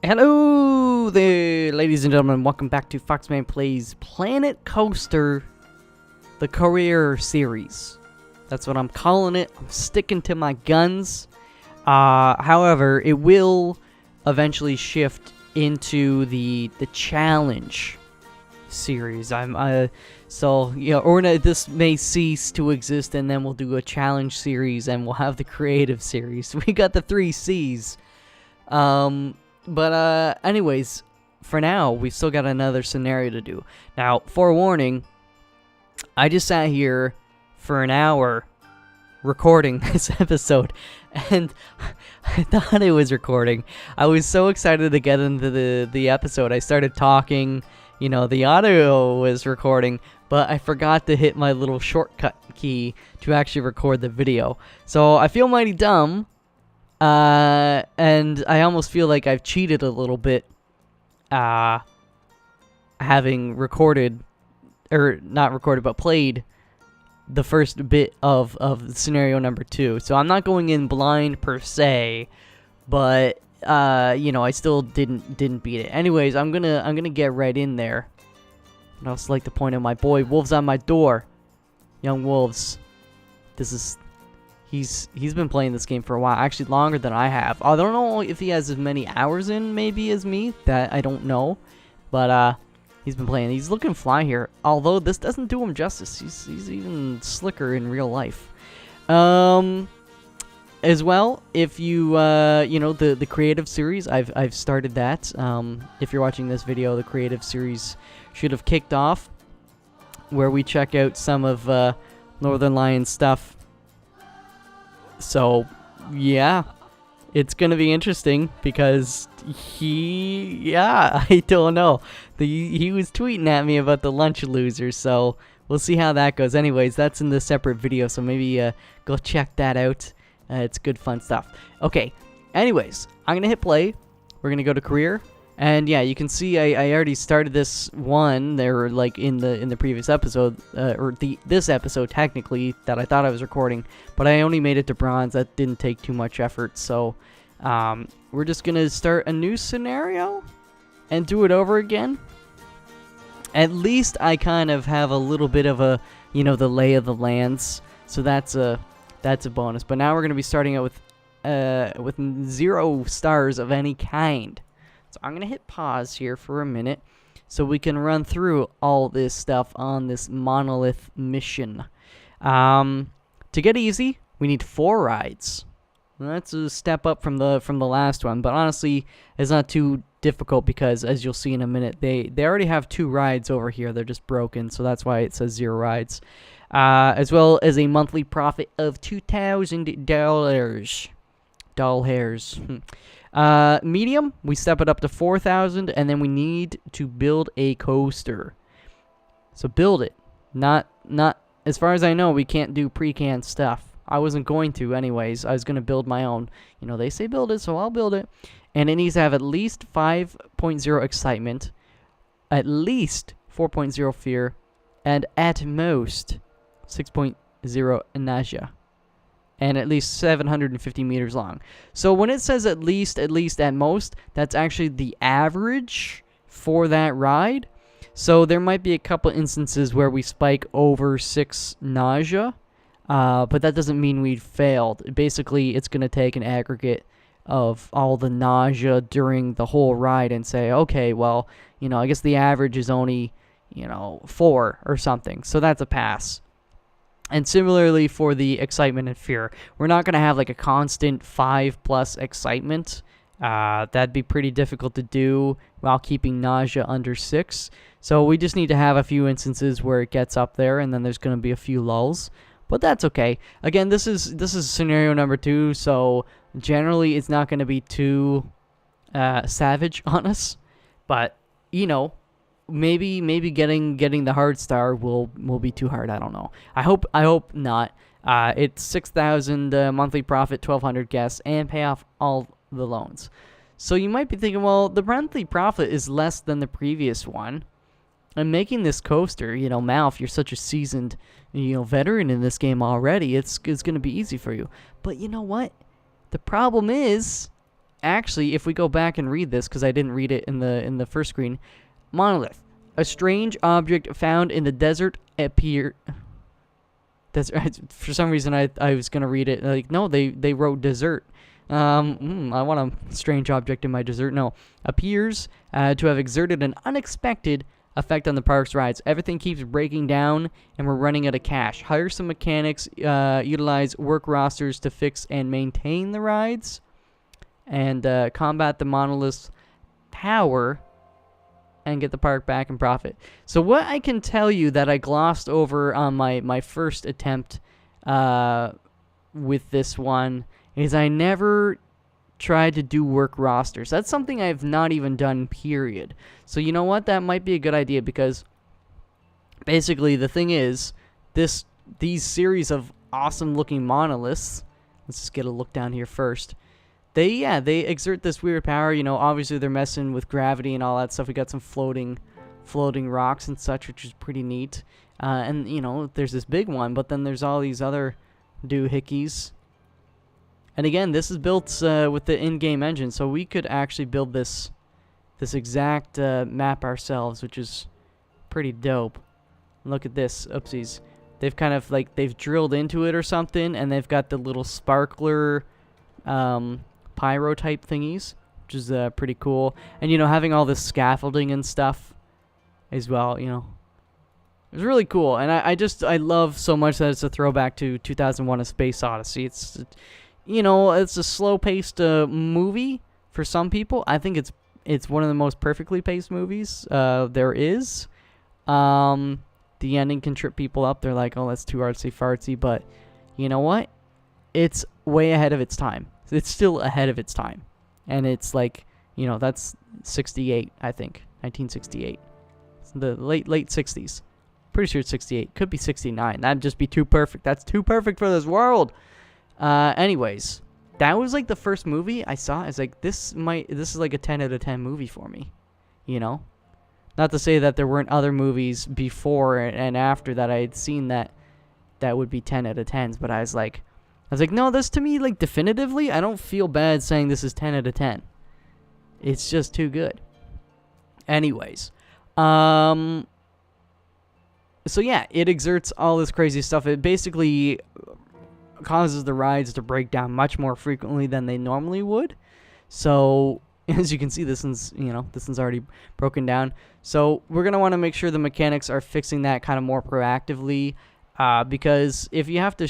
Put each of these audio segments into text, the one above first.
Hello there, ladies and gentlemen. Welcome back to Foxman Plays Planet Coaster, the Career Series. That's what I'm calling it. I'm sticking to my guns. However, it will eventually shift into the Challenge series. This may cease to exist, and then we'll do a Challenge series, and we'll have the Creative series. We got the 3 C's. But anyways, for now, we've still got another scenario to do. Now, forewarning, I just sat here for an hour recording this episode, and I thought it was recording. I was so excited to get into the episode. I started talking, the audio was recording, but I forgot to hit my little shortcut key to actually record the video. So I feel mighty dumb. And I almost feel like I've cheated a little bit, having recorded, or not recorded, but played the first bit of scenario number 2. So I'm not going in blind per se, but, I still didn't beat it. Anyways, I'm gonna get right in there. And I'll select the point of my boy. Wolves on my door. Young Wolves. He's been playing this game for a while, actually longer than I have. I don't know if he has as many hours in maybe as me, that I don't know. But he's been playing. He's looking fly here, although this doesn't do him justice. He's even slicker in real life. As well, if you the creative series, I've started that. If you're watching this video, the creative series should have kicked off, where we check out some of Northern Lion stuff. So, yeah, it's going to be interesting because I don't know. He was tweeting at me about the lunch losers, so we'll see how that goes. Anyways, that's in the separate video, so maybe go check that out. It's good, fun stuff. Okay, anyways, I'm going to hit play. We're going to go to career. And yeah, you can see I already started this one there, like in the previous episode, this episode technically that I thought I was recording, but I only made it to bronze. That didn't take too much effort, so we're just gonna start a new scenario and do it over again. At least I kind of have a little bit of a the lay of the lands, so that's a bonus. But now we're gonna be starting out with 0 stars of any kind. So I'm going to hit pause here for a minute so we can run through all this stuff on this Monolith mission. To get easy, we need 4 rides. That's a step up from the last one, but honestly, it's not too difficult because, as you'll see in a minute, they already have 2 rides over here. They're just broken, so that's why it says 0 rides. As well as a monthly profit of $2,000. Doll hairs. Medium, we step it up to 4,000, and then we need to build a coaster. So build it. Not as far as I know, we can't do pre-canned stuff. I wasn't going to anyways. I was going to build my own. They say build it, so I'll build it. And it needs to have at least 5.0 excitement, at least 4.0 fear, and at most 6.0 nausea. And at least 750 meters long. So when it says at least, at most, that's actually the average for that ride. So there might be a couple instances where we spike over 6 nausea, but that doesn't mean we failed. Basically, it's going to take an aggregate of all the nausea during the whole ride and say, okay, well, I guess the average is only, 4 or something. So that's a pass. And similarly for the excitement and fear, we're not going to have like a constant 5+ excitement. That'd be pretty difficult to do while keeping nausea under 6. So we just need to have a few instances where it gets up there, and then there's going to be a few lulls. But that's okay. Again, this is scenario number 2, so generally it's not going to be too savage on us. But maybe getting the hard star will be too hard. I don't know. I hope not. It's 6,000 monthly profit, 1,200 guests, and pay off all the loans. So you might be thinking, well, the monthly profit is less than the previous one. And making this coaster, Malf, you're such a seasoned, veteran in this game already. It's going to be easy for you. But you know what? The problem is, actually, if we go back and read this, because I didn't read it in the first screen, monolith, a strange object found in the desert appear. For some reason, I was gonna read it like, no, they wrote desert. I want a strange object in my desert. No, appears to have exerted an unexpected effect on the park's rides. Everything keeps breaking down, and we're running out of cash. Hire some mechanics, utilize work rosters to fix and maintain the rides, and combat the monolith's power, and get the park back in profit. So what I can tell you that I glossed over on my first attempt with this one is I never tried to do work rosters. That's something I've not even done, period. So you know what? That might be a good idea, because basically the thing is, these series of awesome looking monoliths, let's just get a look down here first. They exert this weird power. You know, obviously they're messing with gravity and all that stuff. We got some floating rocks and such, which is pretty neat. And you know, there's this big one, but then there's all these other doohickeys. And again, this is built with the in-game engine, so we could actually build this exact map ourselves, which is pretty dope. Look at this. Oopsies. They've kind of like, they've drilled into it or something, and they've got the little sparkler pyro type thingies, which is pretty cool. And you know, having all this scaffolding and stuff as well, you know, it was really cool. And I love so much that it's a throwback to 2001: A Space Odyssey. It's, you know, it's a slow-paced movie for some people. I think it's one of the most perfectly paced movies there is. The ending can trip people up. They're like, oh, that's too artsy-fartsy. But you know what? It's way ahead of its time. It's still ahead of its time. And it's like, you know, that's 68, I think. 1968. It's the late 60s. Pretty sure it's 68. Could be 69. That'd just be too perfect. That's too perfect for this world. Anyways, that was like the first movie I saw. It's like, this is like a 10 out of 10 movie for me, you know? Not to say that there weren't other movies before and after that I had seen that would be 10 out of 10s, but I was like, no, this to me, like, definitively, I don't feel bad saying this is 10 out of 10. It's just too good. Anyways, so yeah, it exerts all this crazy stuff. It basically causes the rides to break down much more frequently than they normally would. So as you can see, this one's already broken down. So we're gonna want to make sure the mechanics are fixing that kind of more proactively, because if you have to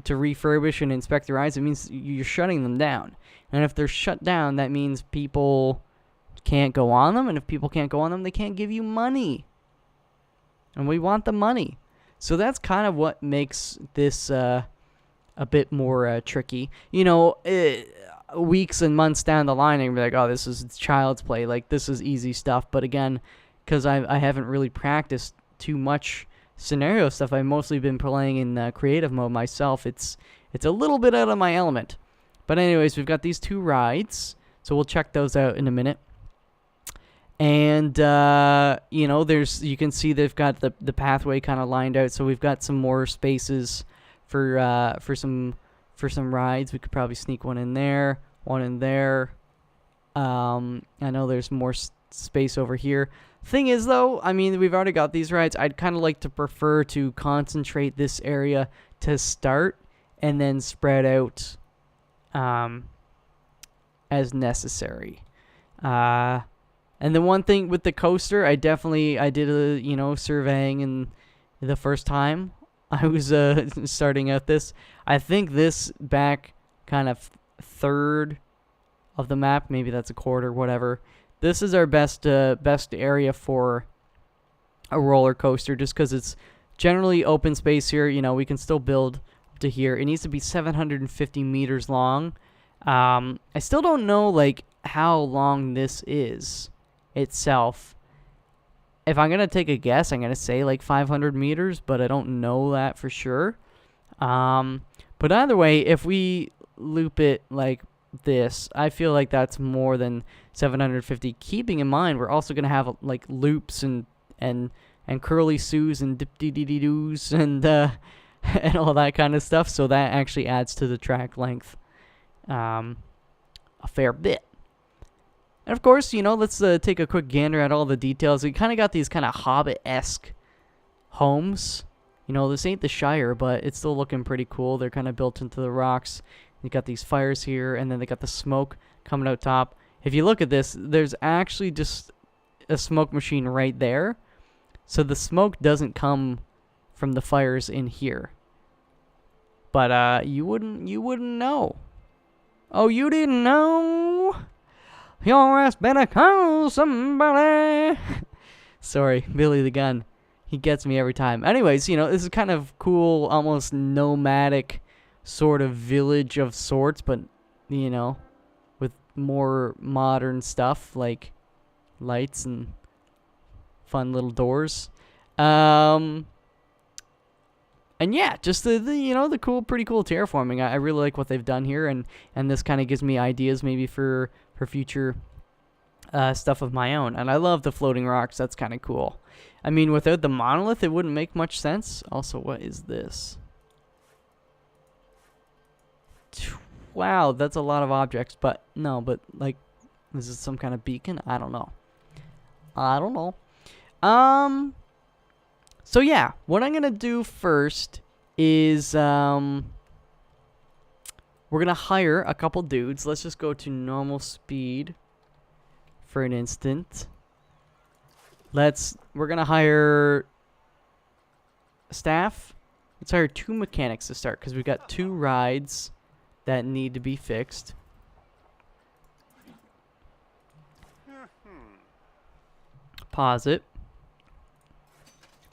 refurbish and inspect the rides, it means you're shutting them down. And if they're shut down, that means people can't go on them, and if people can't go on them, they can't give you money. And we want the money. So that's kind of what makes this a bit more tricky. You know, weeks and months down the line, and be like, oh, this is child's play. Like, this is easy stuff. But again, because I haven't really practiced too much scenario stuff, I've mostly been playing in creative mode myself. It's a little bit out of my element. But anyways, we've got these two rides. So we'll check those out in a minute. And, you know, you can see they've got the pathway kind of lined out. So we've got some more spaces for some rides. We could probably sneak one in there. I know there's more space over here. Thing is, though, I mean, we've already got these rides. I'd kind of like to prefer to concentrate this area to start and then spread out as necessary. And the one thing with the coaster, I did a surveying in the first time I was starting out this. I think this back kind of third of the map, maybe that's a quarter, whatever. This is our best area for a roller coaster, just because it's generally open space here. You know, we can still build up to here. It needs to be 750 meters long. I still don't know like how long this is itself. If I'm gonna take a guess, I'm gonna say like 500 meters, but I don't know that for sure. But either way, if we loop it like this, I feel like that's more than 750. Keeping in mind, we're also gonna have like loops and curly sues and dip-dee-dee-dee-doos and all that kind of stuff. So that actually adds to the track length a fair bit. And of course, you know, let's take a quick gander at all the details. We kind of got these kind of Hobbit-esque homes. You know, this ain't the Shire, but it's still looking pretty cool. They're kind of built into the rocks. You got these fires here, and then they got the smoke coming out top. If you look at this, there's actually just a smoke machine right there. So the smoke doesn't come from the fires in here. But you wouldn't know. Oh, you didn't know? Your ass better call somebody. Sorry, Billy the Gun. He gets me every time. Anyways, you know, this is kind of cool, almost nomadic sort of village of sorts, but, you know, with more modern stuff like lights and fun little doors. And yeah, just the you know, the cool, pretty cool terraforming. I really like what they've done here, and this kind of gives me ideas maybe for future stuff of my own. And I love the floating rocks. That's kind of cool. I mean, without the monolith, it wouldn't make much sense. Also, what is this? Wow, that's a lot of objects. But no, but like, this is some kind of beacon. I don't know. So yeah, what I'm gonna do first is we're gonna hire a couple dudes. Let's just go to normal speed for an instant. We're gonna hire staff. Let's hire 2 mechanics to start, because we've got 2 rides that need to be fixed. Pause it.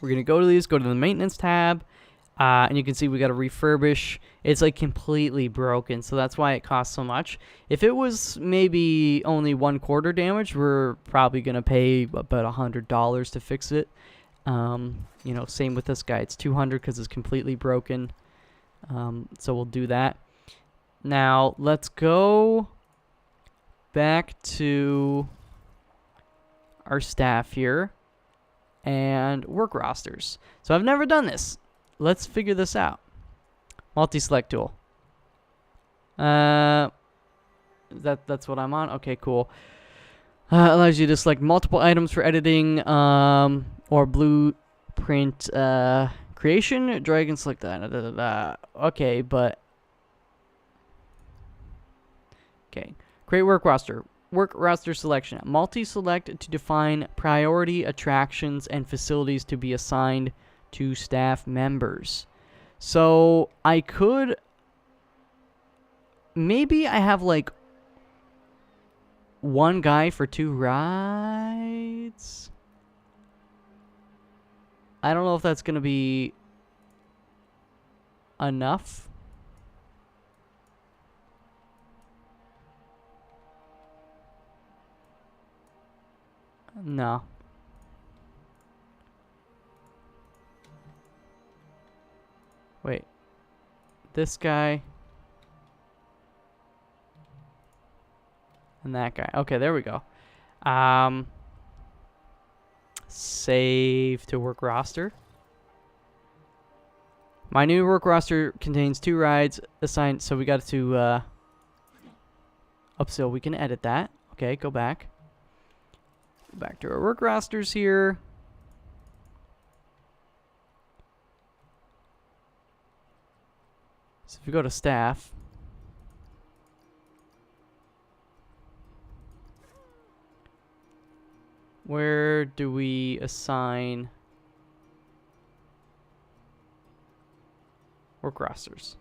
We're gonna go to these, go to the maintenance tab, and you can see we gotta refurbish. It's like completely broken, so that's why it costs so much. If it was maybe only 1/4 damage, we're probably gonna pay about $100 to fix it. You know, same with this guy. It's 200 because it's completely broken. So we'll do that. Now let's go back to our staff here and work rosters. So I've never done this. Let's figure this out. Multi-select tool. That's what I'm on. Okay, cool. Allows you to select multiple items for editing or blueprint creation. Drag and select that. Okay, but okay. Create work roster. Work roster selection. Multi-select to define priority attractions and facilities to be assigned to staff members. So I could, maybe I have like 1 guy for 2 rides. I don't know if that's gonna be enough. No. Wait. This guy. And that guy. Okay, there we go. Save to work roster. My new work roster contains 2 rides assigned, so we got to up, so we can edit that. Okay, go back. Go back to our work rosters here. So if you go to staff, where do we assign work rosters?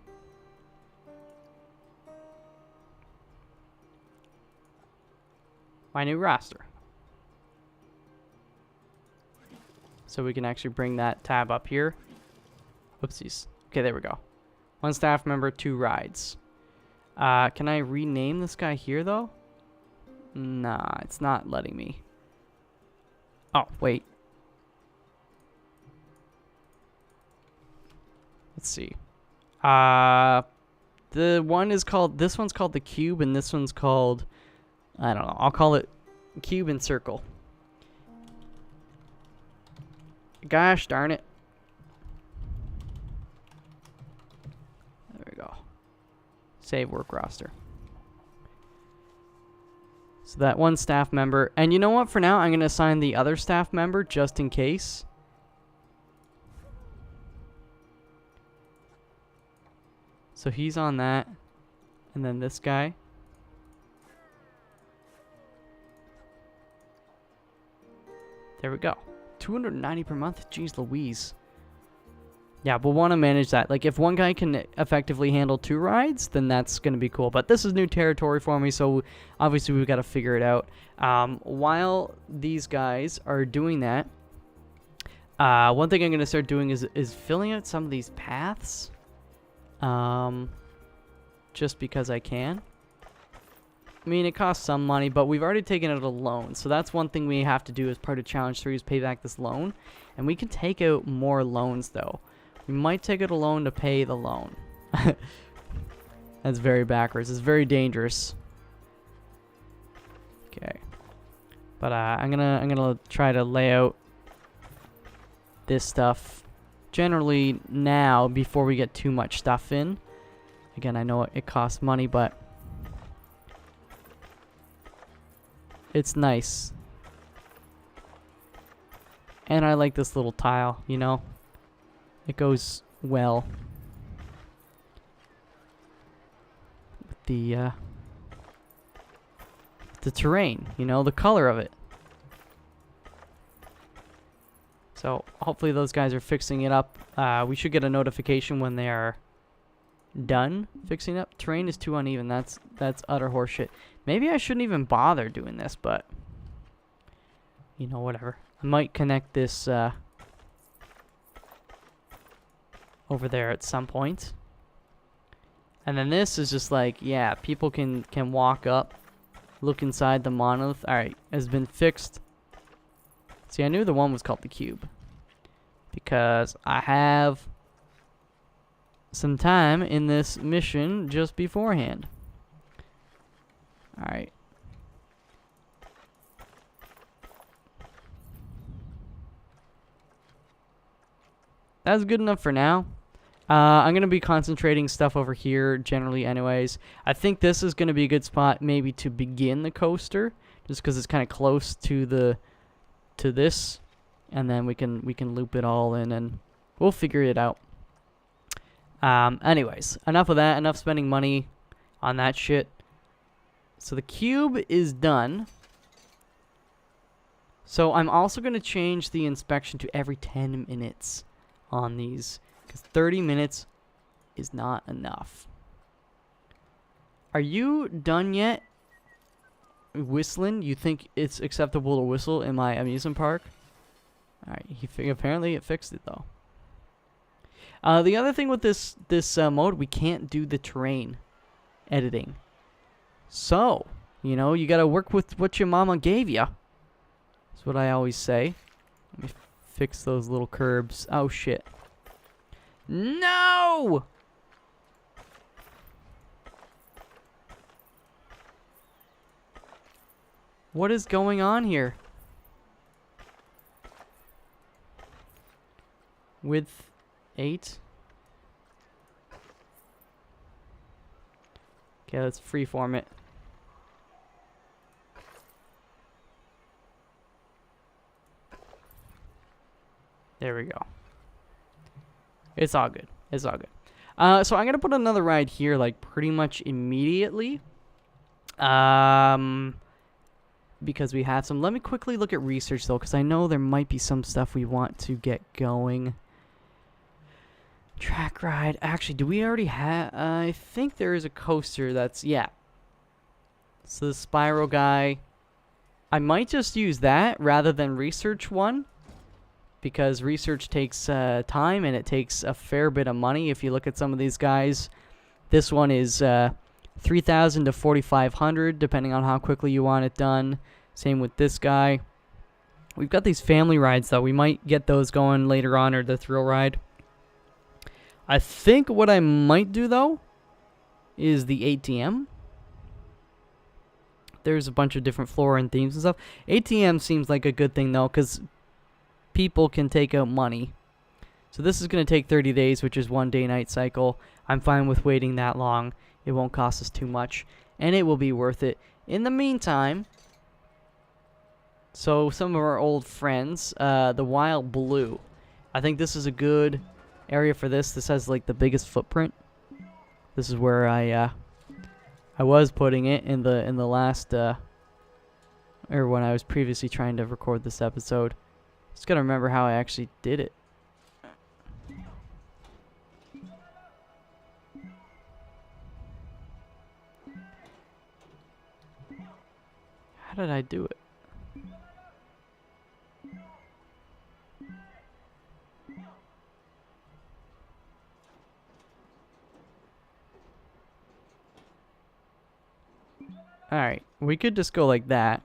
My new roster. So we can actually bring that tab up here. Oopsies. Okay, there we go. 1 staff member, 2 rides. Can I rename this guy here, though? Nah, it's not letting me. Oh, wait. Let's see. The one is called, this one's called the cube, and this one's called, I don't know, I'll call it cube and circle. Gosh darn it. There we go. Save work roster. So that one staff member. And you know what? For now, I'm going to assign the other staff member just in case. So he's on that. And then this guy. There we go. 290 per month? Jeez Louise. Yeah, we'll want to manage that. Like, if one guy can effectively handle 2 rides, then that's going to be cool. But this is new territory for me, so obviously we've got to figure it out. While these guys are doing that, one thing I'm going to start doing is filling out some of these paths. Just because I can. I mean, it costs some money, but we've already taken out a loan. So that's one thing we have to do as part of Challenge 3 is pay back this loan. And we can take out more loans, though. We might take out a loan to pay the loan. That's very backwards. It's very dangerous. Okay. But I'm gonna try to lay out this stuff generally now before we get too much stuff in. Again, I know it costs money, but it's nice. And I like this little tile, you know? It goes well with the terrain, you know, the color of it. So hopefully those guys are fixing it up. We should get a notification when they are done fixing up. Terrain is too uneven. That's utter horseshit. Maybe I shouldn't even bother doing this, but you know, whatever. I might connect this over there at some point. And then this is just like, yeah, people can walk up, look inside the monolith. Alright, has been fixed. See, I knew the one was called the cube because I have some time in this mission just beforehand. Alright. That's good enough for now. I'm going to be concentrating stuff over here generally anyways. I think this is going to be a good spot maybe to begin the coaster just because it's kind of close to this, and then we can loop it all in and we'll figure it out. Anyways, enough of that. Enough spending money on that shit. So the cube is done. So I'm also going to change the inspection to every 10 minutes on these, because 30 minutes is not enough. Are you done yet whistling? You think it's acceptable to whistle in my amusement park? Alright, apparently it fixed it though. The other thing with this mode, we can't do the terrain editing. So, you know, you gotta work with what your mama gave you. That's what I always say. Let me fix those little curbs. Oh shit. No! What is going on here? Width 8. Okay, let's freeform it. There we go. It's all good. It's all good. So I'm gonna put another ride here, like pretty much immediately. Because we have some. Let me quickly look at research though, because I know there might be some stuff we want to get going. Track ride. Actually, do we already have? I think there is a coaster that's, yeah. So the spiral guy. I might just use that rather than research one, because research takes time and it takes a fair bit of money. If you look at some of these guys, this one is 3,000 to 4,500 depending on how quickly you want it done. Same with this guy. We've got these family rides though. We might get those going later on, or the thrill ride. I think what I might do though is the ATM. There's a bunch of different floor and themes and stuff. ATM seems like a good thing though, because people can take out money. So this is going to take 30 days, which is 1 day-night cycle. I'm fine with waiting that long. It won't cost us too much, and it will be worth it. In the meantime, So some of our old friends, the wild blue. I think this is a good area for this. This has like the biggest footprint. This is where I was putting it in the last or when I was previously trying to record this episode. Just gotta remember how I actually did it. How did I do it? Alright, we could just go like that.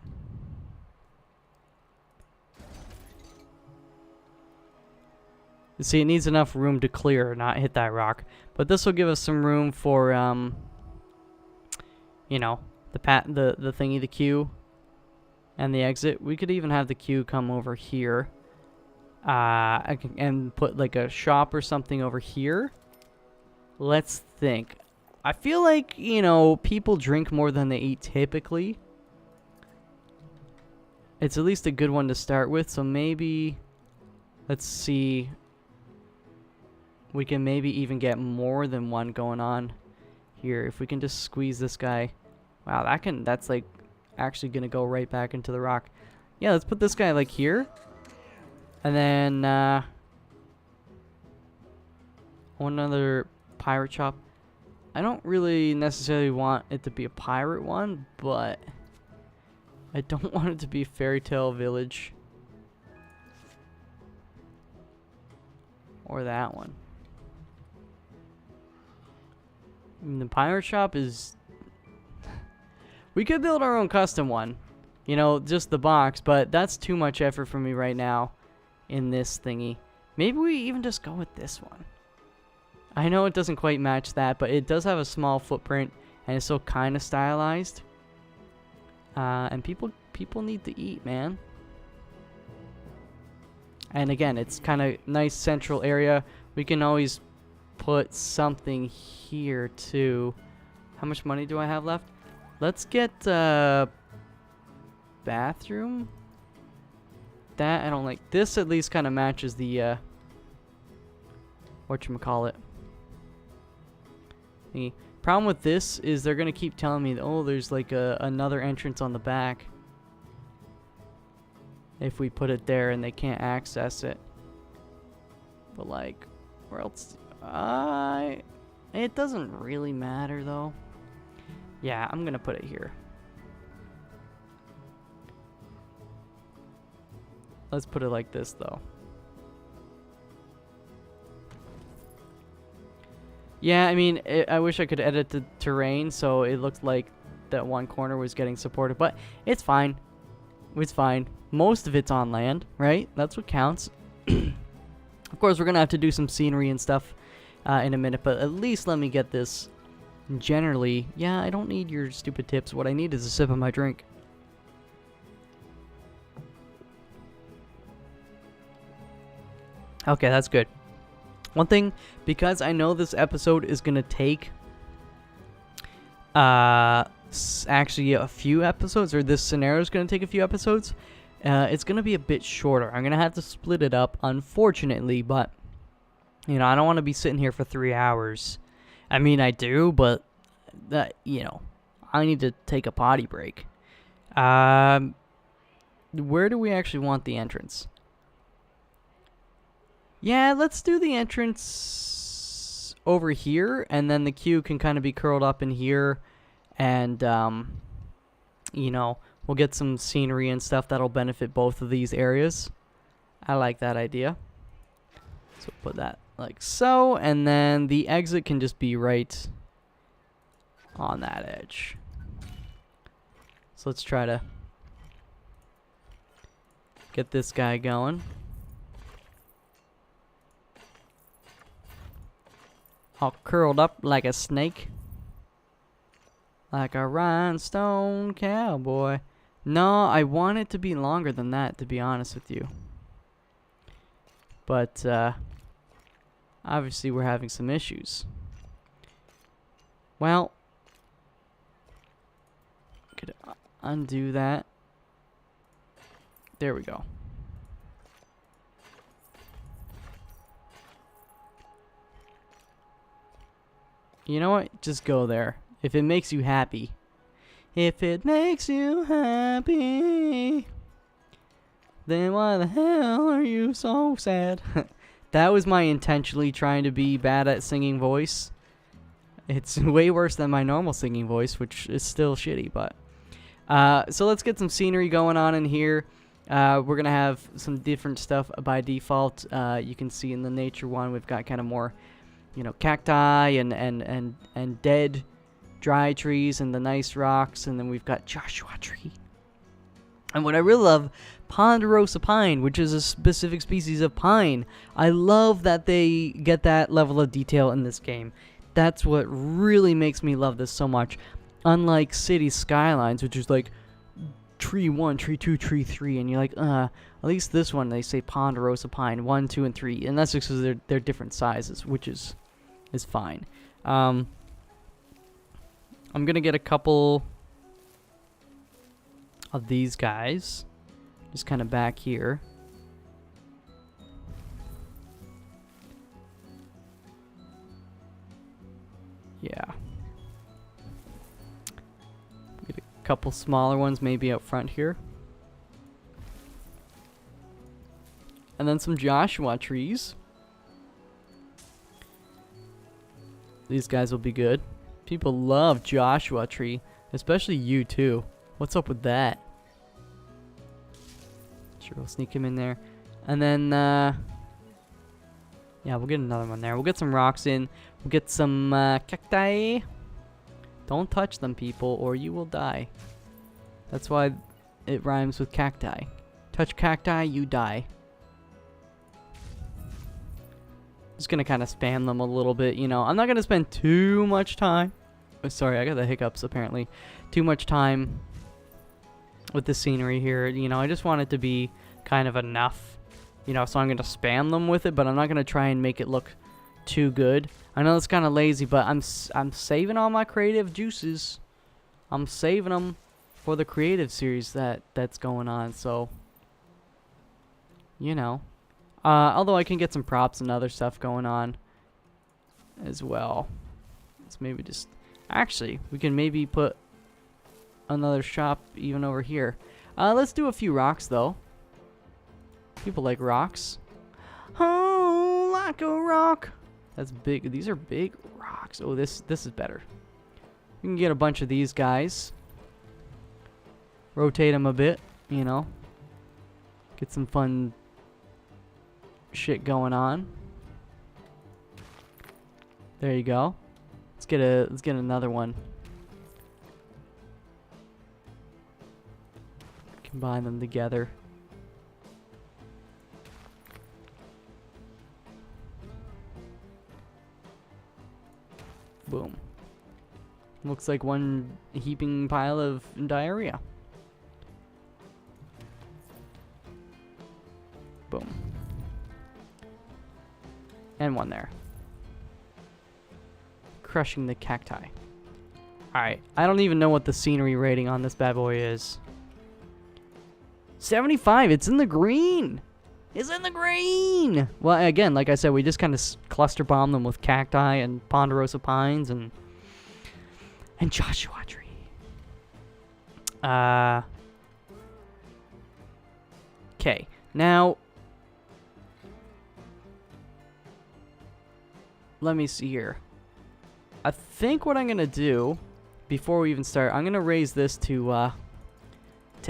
You see, it needs enough room to clear, not hit that rock. But this will give us some room for, you know, the thingy, the queue, and the exit. We could even have the queue come over here, and put like a shop or something over here. Let's think. I feel like, you know, people drink more than they eat typically. It's at least a good one to start with, so maybe, let's see, we can maybe even get more than one going on here. If we can just squeeze this guy. Wow, that's like actually gonna go right back into the rock. Yeah, let's put this guy like here. And then, one other pirate shop. I don't really necessarily want it to be a pirate one, but I don't want it to be Fairy Tale Village. Or that one. I mean, the pirate shop is... We could build our own custom one. You know, just the box, but that's too much effort for me right now in this thingy. Maybe we even just go with this one. I know it doesn't quite match that, but it does have a small footprint, and it's still kind of stylized. And people need to eat, man. And again, it's kind of nice central area. We can always put something here too. How much money do I have left? Let's get bathroom. That I don't like. This at least kind of matches the whatchamacallit. The problem with this is they're gonna keep telling me, oh, there's like another entrance on the back. If we put it there and they can't access it. But like, where else? It doesn't really matter though. Yeah, I'm gonna put it here. Let's put it like this though. Yeah, I mean, I wish I could edit the terrain so it looked like that one corner was getting supported, but it's fine. It's fine. Most of it's on land, right? That's what counts. Of course, we're going to have to do some scenery and stuff in a minute, but at least let me get this generally. Yeah, I don't need your stupid tips. What I need is a sip of my drink. Okay, that's good. One thing, because I know this episode is going to take actually a few episodes, or this scenario is going to take a few episodes, it's going to be a bit shorter. I'm going to have to split it up, unfortunately, but, you know, I don't want to be sitting here for 3 hours. I mean, I do, but, you know, I need to take a potty break. Where do we actually want the entrance? Yeah, let's do the entrance over here, and then the queue can kind of be curled up in here, and, you know, we'll get some scenery and stuff that'll benefit both of these areas. I like that idea. So put that like so, and then the exit can just be right on that edge. So let's try to get this guy going. All curled up like a snake. Like a rhinestone cowboy. No, I want it to be longer than that, to be honest with you. But, obviously we're having some issues. Well, could undo that. There we go. You know what? Just go there. If it makes you happy. If it makes you happy, then why the hell are you so sad? That was my intentionally trying to be bad at singing voice. It's way worse than my normal singing voice, which is still shitty, but... so let's get some scenery going on in here. We're going to have some different stuff by default. You can see in the nature one, we've got kind of more, you know, cacti and dead dry trees and the nice rocks. And then we've got Joshua tree. And what I really love, ponderosa pine, which is a specific species of pine. I love that they get that level of detail in this game. That's what really makes me love this so much. Unlike City Skylines, which is like tree 1, tree 2, tree 3, and you're like, at least this one they say ponderosa pine 1, 2, and 3, and that's just because they're different sizes, which is fine. I'm gonna get a couple of these guys, just kind of back here. Yeah. Get a couple smaller ones maybe out front here. And then some Joshua trees. These guys will be good. People love Joshua tree, especially you too. What's up with that? Sure, we'll sneak him in there. And then, yeah, we'll get another one there. We'll get some rocks in. We'll get some cacti. Don't touch them, people, or you will die. That's why it rhymes with cacti. Touch cacti, you die. Just gonna kind of spam them a little bit, you know. I'm not gonna spend too much time. Oh, sorry, I got the hiccups apparently. Too much time with the scenery here. You know, I just want it to be kind of enough. You know, so I'm gonna spam them with it, but I'm not gonna try and make it look too good. I know it's kind of lazy, but I'm saving all my creative juices. I'm saving them for the creative series that's going on. So, you know, although I can get some props and other stuff going on as well. Let's maybe just actually we can maybe put another shop even over here. Let's do a few rocks though. People like rocks. Oh, like a rock. That's big. These are big rocks. Oh, this is better. We can get a bunch of these guys. Rotate them a bit, you know. Get some fun shit going on. There you go. Let's get another one. Combine them together. Boom. Looks like one heaping pile of diarrhea. Boom. And one there. Crushing the cacti. Alright, I don't even know what the scenery rating on this bad boy is. 75, it's in the green! It's in the green! Well, again, like I said, we just kind of cluster bomb them with cacti and ponderosa pines and Joshua tree. Okay, now let me see here. I think what I'm gonna do before we even start, I'm gonna raise this to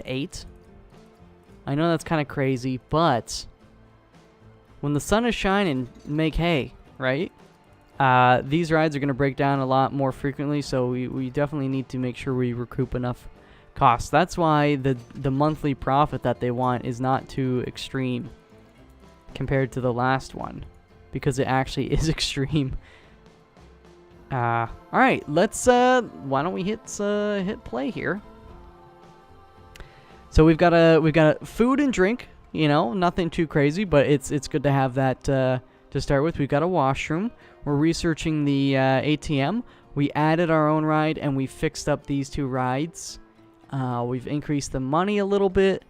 8. I know that's kind of crazy, but when the sun is shining, make hay, right? These rides are going to break down a lot more frequently, so we definitely need to make sure we recoup enough costs. That's why the monthly profit that they want is not too extreme compared to the last one, because it actually is extreme. All right, let's why don't we hit play here? So we've got a food and drink, you know, nothing too crazy, but it's good to have that to start with. We've got a washroom. We're researching the ATM. We added our own ride and we fixed up these 2 rides. We've increased the money a little bit,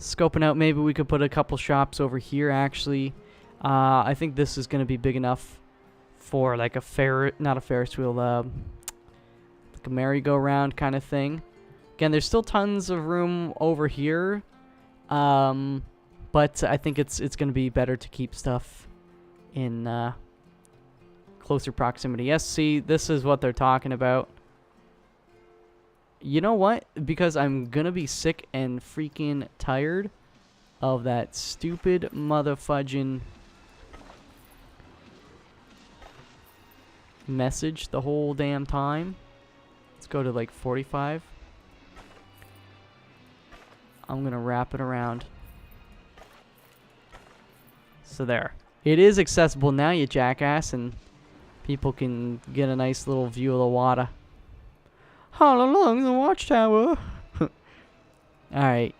Scoping out, maybe we could put a couple shops over here, actually. I think this is going to be big enough for, like, not a Ferris wheel, like a merry-go-round kind of thing. Again, there's still tons of room over here, but I think it's going to be better to keep stuff in closer proximity. Yes, see, this is what they're talking about. You know what? Because I'm going to be sick and freaking tired of that stupid motherfudging message the whole damn time. Let's go to like 45. I'm going to wrap it around. So there. It is accessible now, you jackass, and people can get a nice little view of the water. All along the watchtower. Alright.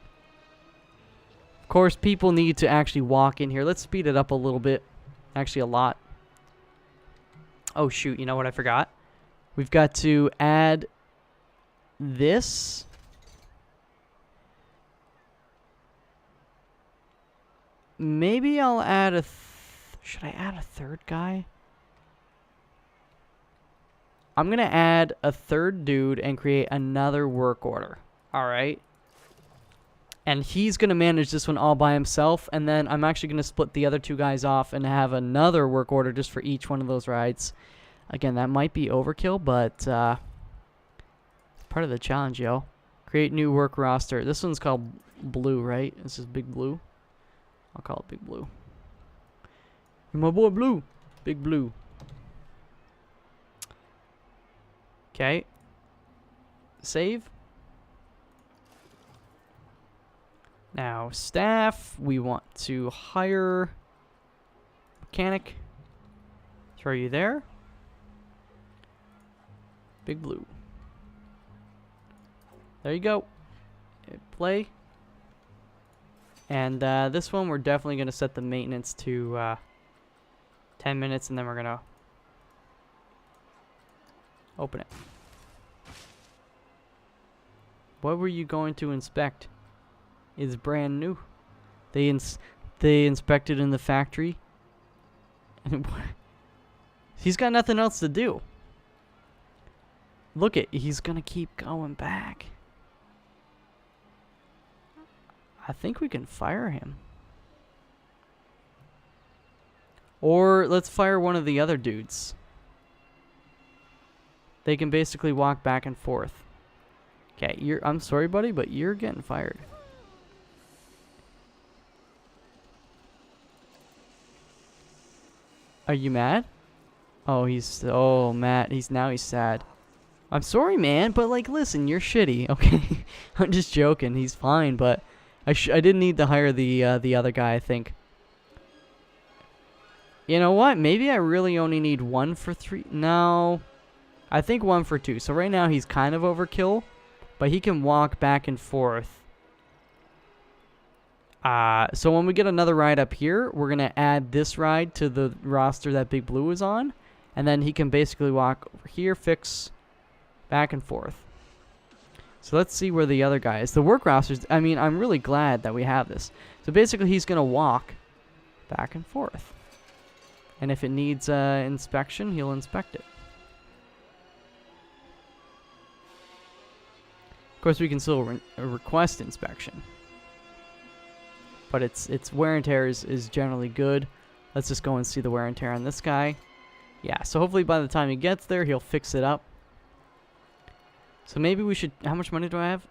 Of course, people need to actually walk in here. Let's speed it up a little bit. Actually, a lot. Oh, shoot. You know what I forgot? We've got to add this. Maybe I'll add a... should I add a third guy? I'm going to add a third dude and create another work order. Alright. And he's going to manage this one all by himself. And then I'm actually going to split the other two guys off and have another work order just for each one of those rides. Again, that might be overkill, but it's part of the challenge, yo. Create new work roster. This one's called Blue, right? This is Big Blue. I'll call it Big Blue. My boy Blue. Big Blue. Okay. Save. Now, staff. We want to hire mechanic. Throw you there. Big Blue. There you go. Hit play. And this one, we're definitely going to set the maintenance to 10 minutes, and then we're going to open it. What were you going to inspect? It's brand new. They inspected in the factory. He's got nothing else to do. Look he's gonna keep going back. I think we can fire him. Or let's fire one of the other dudes. They can basically walk back and forth. Okay, I'm sorry, buddy, but you're getting fired. Are you mad? Oh, Matt, he's sad. I'm sorry, man, but like, listen, you're shitty, okay? I'm just joking. He's fine, but I didn't need to hire the other guy, I think. You know what? Maybe I really only need 1 for 3. No, I think 1 for 2. So right now he's kind of overkill, but he can walk back and forth. So when we get another ride up here, we're gonna add this ride to the roster that Big Blue is on, and then he can basically walk over here, fix. Back and forth. So let's see where the other guy is. The work rosters, I mean, I'm really glad that we have this. So basically, he's going to walk back and forth. And if it needs inspection, he'll inspect it. Of course, we can still request inspection. But its wear and tear is generally good. Let's just go and see the wear and tear on this guy. Yeah, so hopefully by the time he gets there, he'll fix it up. So maybe we should... How much money do I have?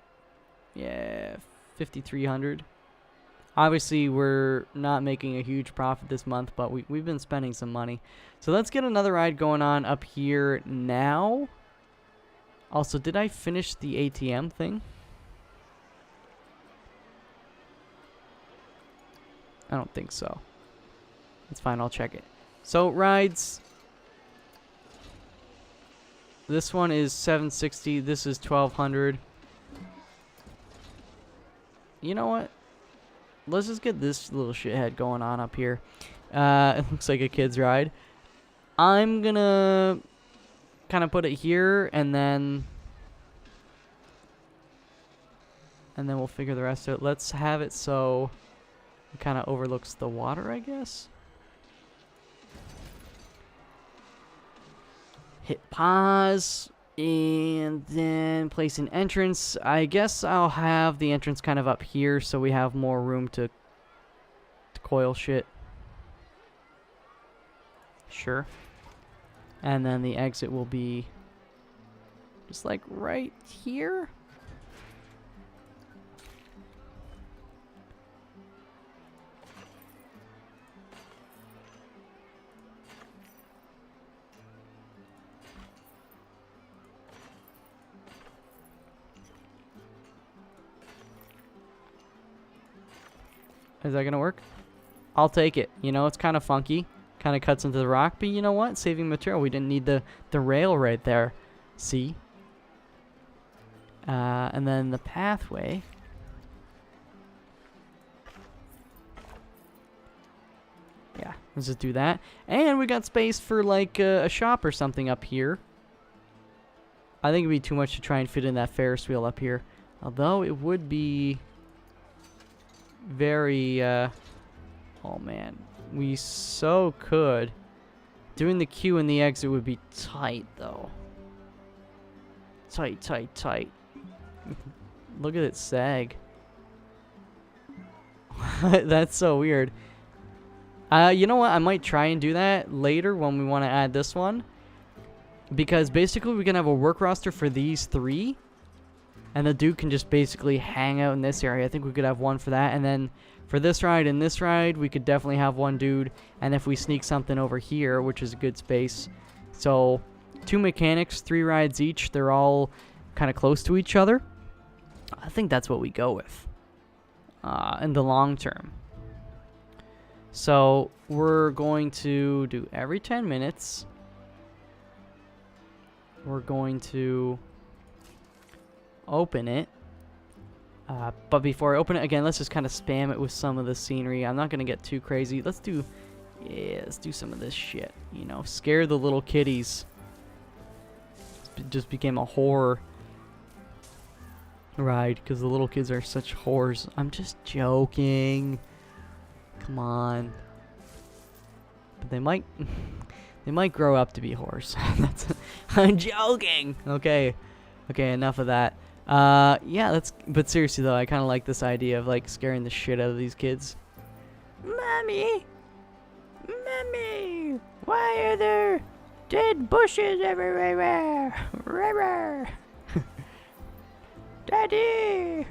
Yeah, 5,300. Obviously, we're not making a huge profit this month, but we've been spending some money. So let's get another ride going on up here now. Also, did I finish the ATM thing? I don't think so. It's fine, I'll check it. So, rides... This one is 760. This is 1,200. You know what? Let's just get this little shithead going on up here. It looks like a kid's ride. I'm gonna kind of put it here, and then and then we'll figure the rest out. Let's have it so it kind of overlooks the water, I guess. Hit pause, and then place an entrance. I guess I'll have the entrance kind of up here so we have more room to coil shit. Sure. And then the exit will be just like right here. Is that gonna work? I'll take it. You know, it's kind of funky. Kind of cuts into the rock, but you know what? Saving material. We didn't need the rail right there. See? And then the pathway. Yeah, let's just do that. And we got space for like a shop or something up here. I think it'd be too much to try and fit in that Ferris wheel up here. Although it would be very... oh man. We so could. Doing the queue and the exit would be tight, though. Tight, tight, tight. Look at it sag. That's so weird. You know what? I might try and do that later when we want to add this one. Because basically we can have a work roster for these three. And the dude can just basically hang out in this area. I think we could have one for that. And then for this ride and this ride, we could definitely have one dude. And if we sneak something over here, which is a good space. So 2 mechanics, 3 rides each. They're all kind of close to each other. I think that's what we go with in the long term. So we're going to do every 10 minutes. We're going to open it. But before I open it, again, let's just kind of spam it with some of the scenery. I'm not going to get too crazy. Let's do some of this shit. You know, scare the little kitties. It just became a horror ride because the little kids are such whores. I'm just joking. Come on. But they might grow up to be whores. I'm joking. Okay, enough of that. Yeah, but seriously though, I kind of like this idea of like scaring the shit out of these kids. Mommy, why are there dead bushes everywhere? Daddy,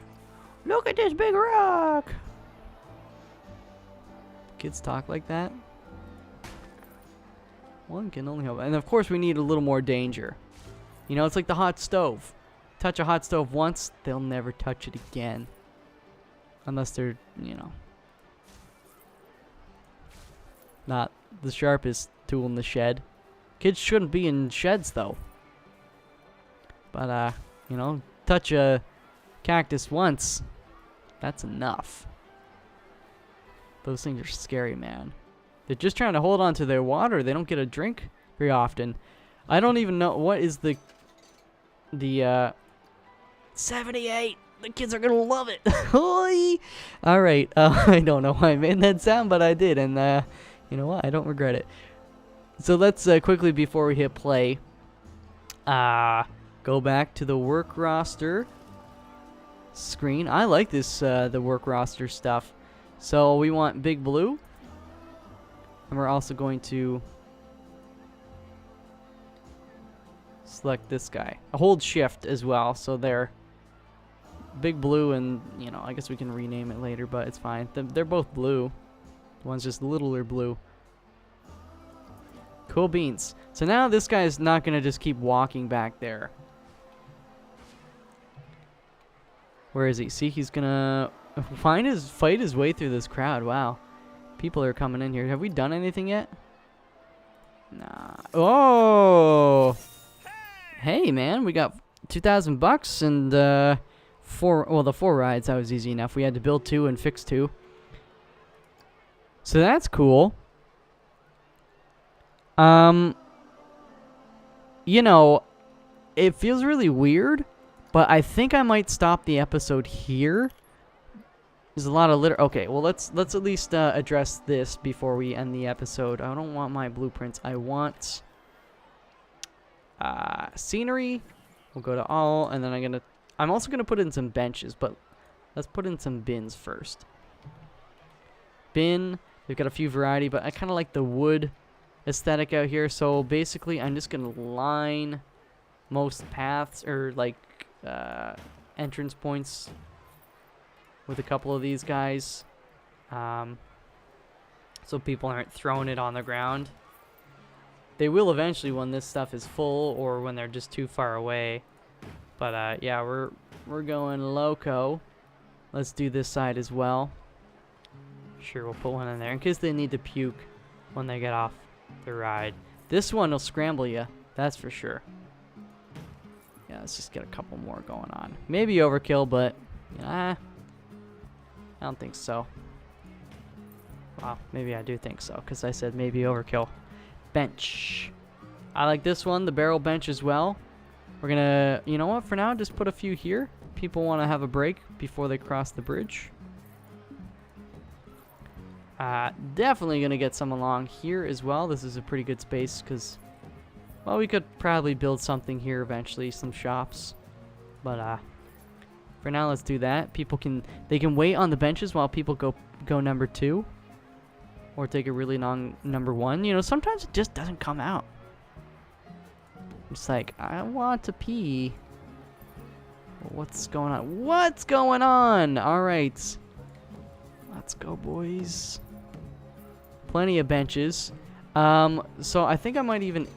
look at this big rock. Kids talk like that? One can only hope. And of course we need a little more danger. You know, it's like the hot stove. Touch a hot stove once, they'll never touch it again. Unless they're, you know, not the sharpest tool in the shed. Kids shouldn't be in sheds though. But, you know, touch a cactus once, that's enough. Those things are scary, man. They're just trying to hold on to their water. They don't get a drink very often. I don't even know what is the 78. The kids are gonna love it. All right. I don't know why I made that sound, but I did, and you know what? I don't regret it. So let's quickly before we hit play, go back to the work roster screen. I like this the work roster stuff. So we want Big Blue. And we're also going to select this guy. Hold shift as well, so they're Big Blue and, you know, I guess we can rename it later, but it's fine. They're both blue. One's just littler blue. Cool beans. So now this guy's not going to just keep walking back there. Where is he? See, he's going to fight his way through this crowd. Wow. People are coming in here. Have we done anything yet? Nah. Oh! Hey, man. We got $2,000 and, the 4 rides. That was easy enough. We had to build 2 and fix 2. So that's cool. You know, it feels really weird But I think I might stop the episode here. There's a lot of litter. Okay, well, let's at least address this before we end the episode. I don't want my blueprints. I want scenery. We'll go to all, and then I'm also gonna put in some benches, but let's put in some bins first. Bin. They've got a few variety, but I kind of like the wood aesthetic out here. So basically, I'm just gonna line most paths or like entrance points with a couple of these guys, so people aren't throwing it on the ground. They will eventually when this stuff is full or when they're just too far away. But yeah, we're going loco. Let's do this side as well. Sure, we'll put one in there in case they need to puke when they get off the ride. This one will scramble you, that's for sure. Yeah, let's just get a couple more going on. Maybe overkill, but I don't think so. Wow, maybe I do think so, because I said maybe overkill. Bench. I like this one, the barrel bench as well. We're gonna, you know what, for now, just put a few here. People want to have a break before they cross the bridge. Definitely gonna get some along here as well. This is a pretty good space, because, well, we could probably build something here eventually, some shops. But, for now, let's do that. They can wait on the benches while people go number 2. Or take a really long number 1. You know, sometimes it just doesn't come out. It's like, I want to pee. What's going on? What's going on? Alright. Let's go, boys. Plenty of benches. So I think I might even...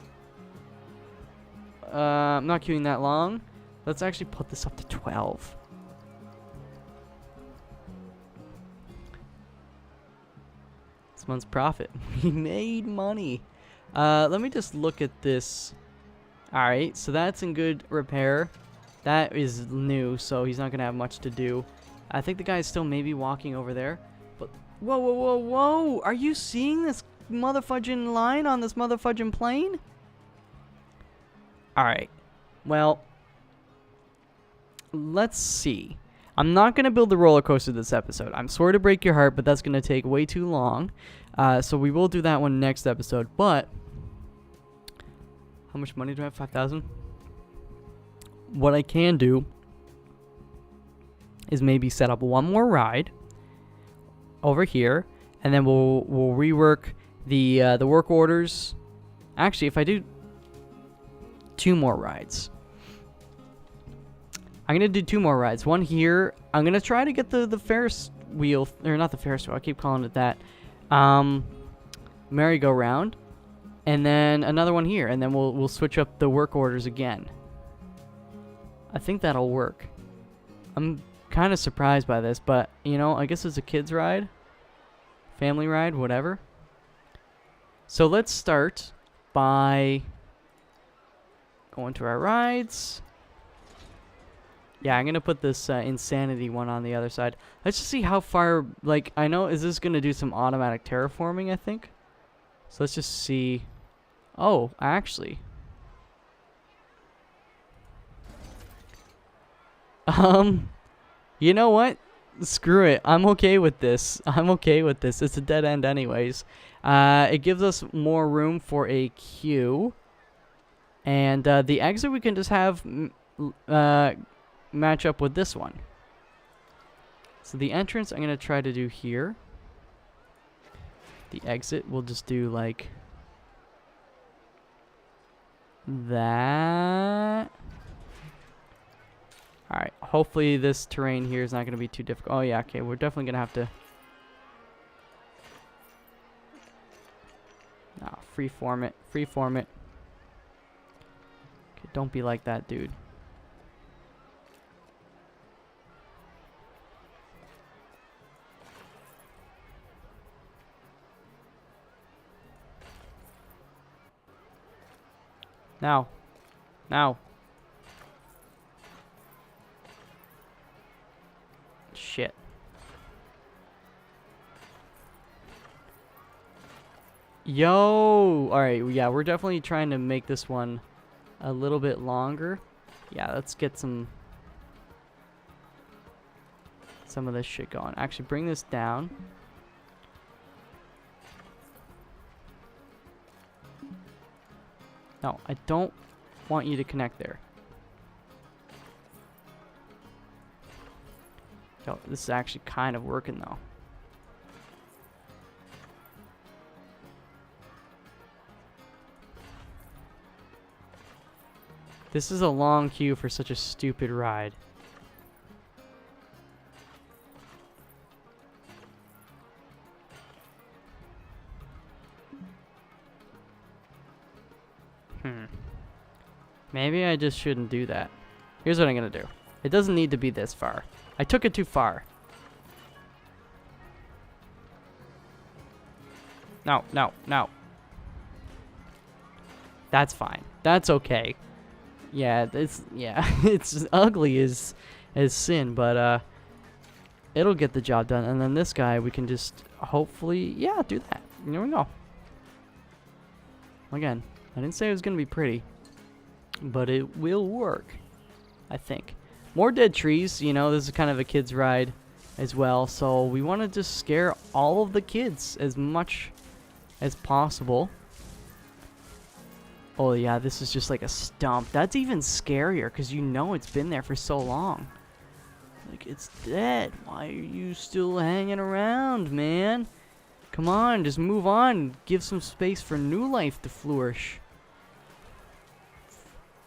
I'm not queuing that long. Let's actually put this up to 12. This month's profit. We made money. Let me just look at this. Alright, so that's in good repair. That is new, so he's not going to have much to do. I think the guy's still maybe walking over there. But, whoa, whoa, whoa, whoa! Are you seeing this motherfudging line on this motherfudging plane? Alright. Well, let's see. I'm not going to build the roller coaster this episode. I'm sorry to break your heart, but that's going to take way too long. So we will do that one next episode. But, how much money do I have? 5,000? What I can do is maybe set up one more ride over here, and then we'll rework the work orders. Actually, if I do 2 more rides, I'm gonna do 2 more rides. One here. I'm gonna try to get the Ferris wheel, or not the Ferris wheel. I keep calling it that. Merry-go-round, and then another one here, and then we'll switch up the work orders again. I think that'll work. I'm kind of surprised by this, but you know, I guess it's a kids ride, family ride, whatever. So let's start by going to our rides. Yeah, I'm gonna put this insanity one on the other side. Let's just see how far. Like, I know, is this gonna do some automatic terraforming? I think. So let's just see. Oh, actually. You know what? Screw it. I'm okay with this. I'm okay with this. It's a dead end anyways. It gives us more room for a queue. And the exit we can just have match up with this one. So the entrance I'm going to try to do here. The exit we'll just do like that. Alright, hopefully this terrain here is not going to be too difficult. Oh yeah, okay, we're definitely going to have to... Nah, freeform it, freeform it. Okay, don't be like that, dude. Now. Now. Shit. Yo! Alright, yeah, we're definitely trying to make this one a little bit longer. Yeah, let's get some some of this shit going. Actually, bring this down. No, I don't want you to connect there. Yo, this is actually kind of working though. This is a long queue for such a stupid ride. Maybe I just shouldn't do that. Here's what I'm gonna do. It doesn't need to be this far. I took it too far. No, no, no. That's fine. That's okay. Yeah, it's ugly as sin, but it'll get the job done. And then this guy, we can just hopefully, yeah, do that. There we go. Again, I didn't say it was gonna be pretty, but it will work, I think. More dead trees. You know, this is kind of a kid's ride as well, so we want to just scare all of the kids as much as possible. Oh yeah, this is just like a stump. That's even scarier because you know it's been there for so long. Like, it's dead. Why are you still hanging around, man? Come on, just move on. Give some space for new life to flourish.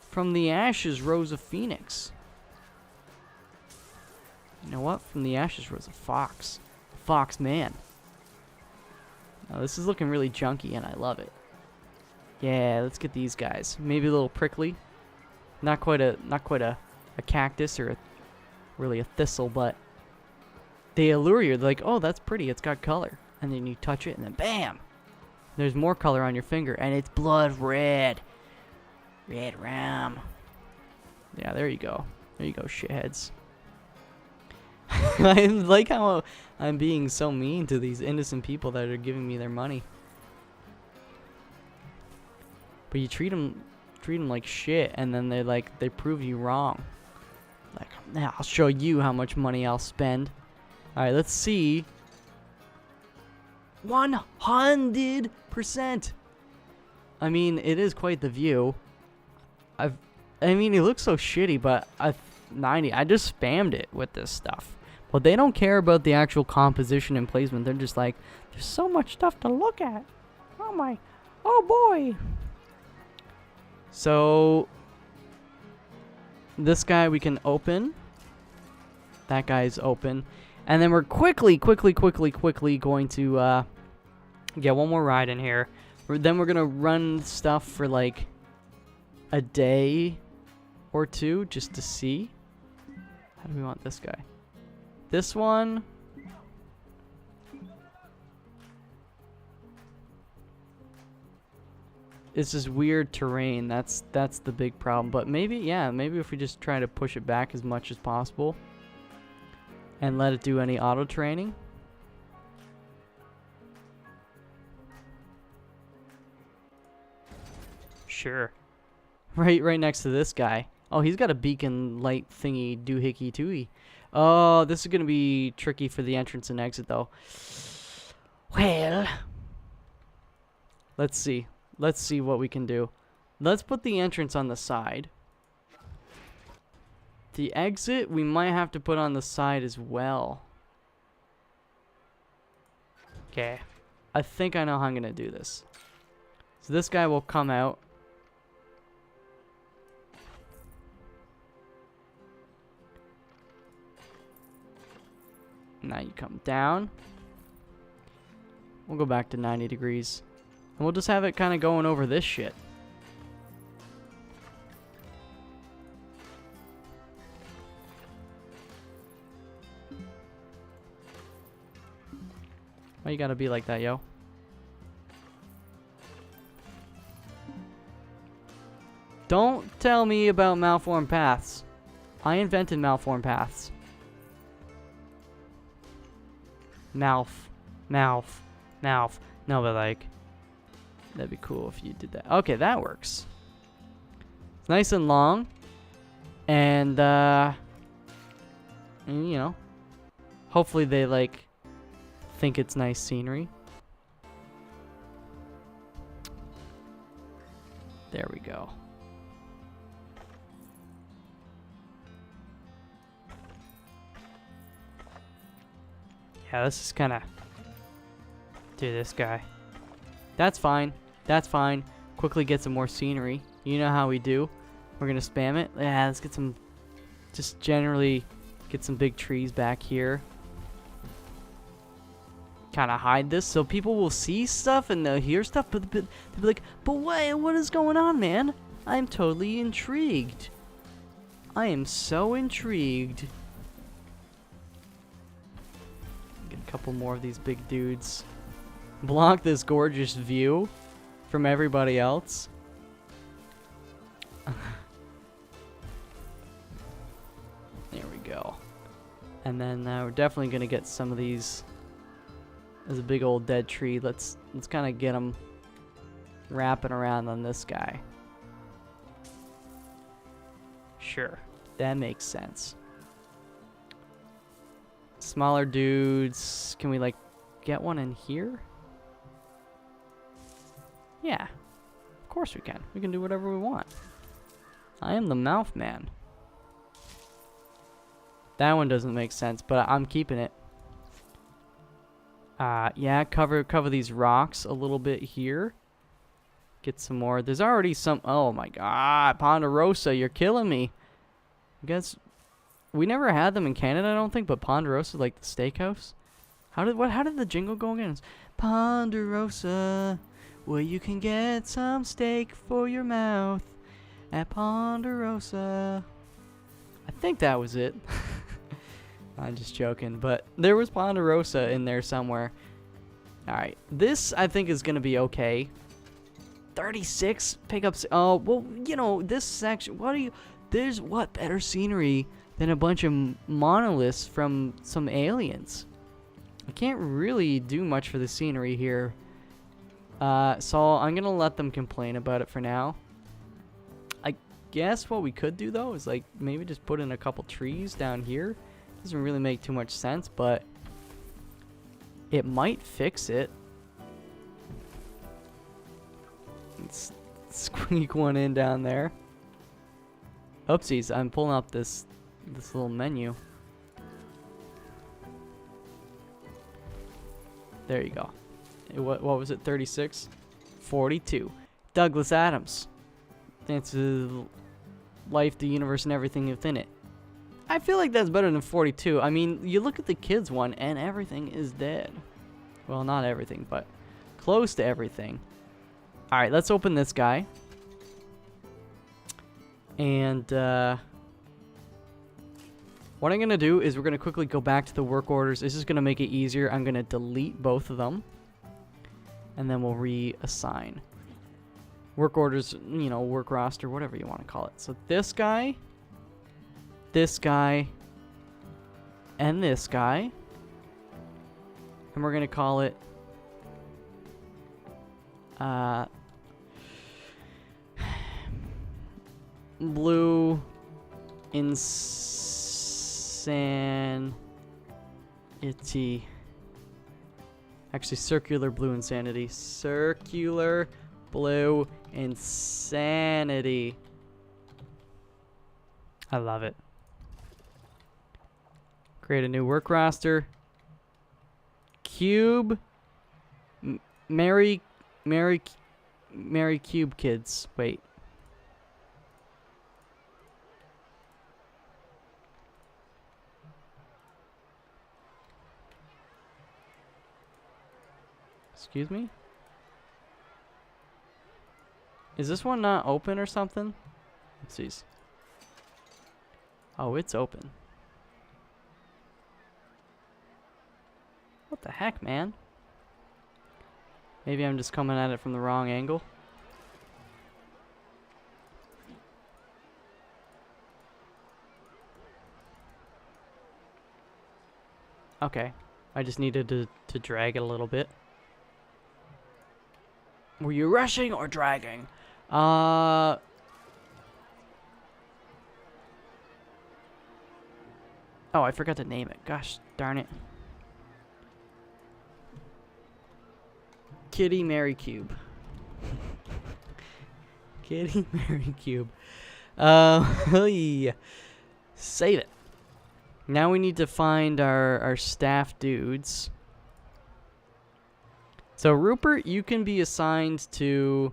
From the ashes rose a phoenix. You know what? From the ashes rose a fox. A Foxman. Now, this is looking really junky, and I love it. Yeah, let's get these guys. Maybe a little prickly. Not quite a cactus or really a thistle, but they allure you. They're like, oh, that's pretty. It's got color. And then you touch it, and then bam! There's more color on your finger, and it's blood red. Red rum. Yeah, there you go. There you go, shitheads. I like how I'm being so mean to these innocent people that are giving me their money. But you treat them like shit, and then they prove you wrong. Like, now I'll show you how much money I'll spend. All right, let's see. 100%. I mean, it is quite the view. I mean, it looks so shitty, but 90. I just spammed it with this stuff. But they don't care about the actual composition and placement. They're just like, there's so much stuff to look at. Oh my, oh boy. So this guy we can open. That guy's open. And then we're quickly going to get one more ride in here. Then we're going to run stuff for like a day or two just to see. How do we want this guy? This one. It's just weird terrain. That's the big problem. But maybe, yeah, maybe if we just try to push it back as much as possible and let it do any auto training. Sure. Right next to this guy. Oh, he's got a beacon light thingy doohickey tooey. Oh, this is gonna be tricky for the entrance and exit though. Well, let's see. Let's see what we can do. Let's put the entrance on the side. The exit we might have to put on the side as well. Okay. I think I know how I'm gonna do this. So this guy will come out. Now you come down. We'll go back to 90 degrees. And we'll just have it kind of going over this shit. Why you gotta be like that, yo? Don't tell me about malformed paths. I invented malformed paths. Mouth. No, but like, that'd be cool if you did that. Okay, that works. It's nice and long. And you know, Hopefully they, like, think it's nice scenery. There we go. Yeah, this is kind of... Dude, this guy. That's fine. That's fine. Quickly get some more scenery. You know how we do. We're going to spam it. Yeah, let's get some... Just generally get some big trees back here. Kind of hide this so people will see stuff and they'll hear stuff. But they'll be like, but what is going on, man? I'm totally intrigued. I am so intrigued. Get a couple more of these big dudes. Block this gorgeous view from everybody else. There we go. And then we're definitely gonna get some of these. There's a big old dead tree. Let's kind of get them wrapping around on this guy. Sure, that makes sense. Smaller dudes. Can we like get one in here? Yeah, of course we can. We can do whatever we want. I am the mouth man. That one doesn't make sense, but I'm keeping it. Yeah, cover these rocks a little bit here. Get some more. There's already some. Oh my God, Ponderosa, you're killing me. I guess we never had them in Canada, I don't think, but Ponderosa, like the steakhouse. How did the jingle go again? It's Ponderosa, where you can get some steak for your mouth at Ponderosa. I think that was it. I'm just joking, but there was Ponderosa in there somewhere. Alright, this I think is going to be okay. 36 pickups. Oh, well, you know, this section, there's what better scenery than a bunch of monoliths from some aliens. I can't really do much for the scenery here. So I'm going to let them complain about it for now. I guess what we could do, though, is like maybe just put in a couple trees down here. Doesn't really make too much sense, but it might fix it. Let's squeak one in down there. Oopsies, I'm pulling up this little menu. There you go. What was it? 36? 42. Douglas Adams. It's life, the universe, and everything within it. I feel like that's better than 42. I mean, you look at the kids one, and everything is dead. Well, not everything, but close to everything. All right, let's open this guy. And what I'm going to do is we're going to quickly go back to the work orders. This is going to make it easier. I'm going to delete both of them. And then we'll reassign. Work orders, you know, work roster, whatever you want to call it. So this guy, and this guy. And we're going to call it Blue Insanity. Actually, Circular Blue Insanity. Circular Blue Insanity. I love it. Create a new work roster. Cube. Mary Cube kids. Wait. Excuse me? Is this one not open or something? Let's see. Oh, it's open. What the heck, man? Maybe I'm just coming at it from the wrong angle. Okay. I just needed to drag it a little bit. Were you rushing or dragging? Oh, I forgot to name it. Gosh darn it. Kitty Mary Cube. Kitty Mary Cube. Yeah. Save it. Now we need to find our staff dudes. So Rupert, you can be assigned to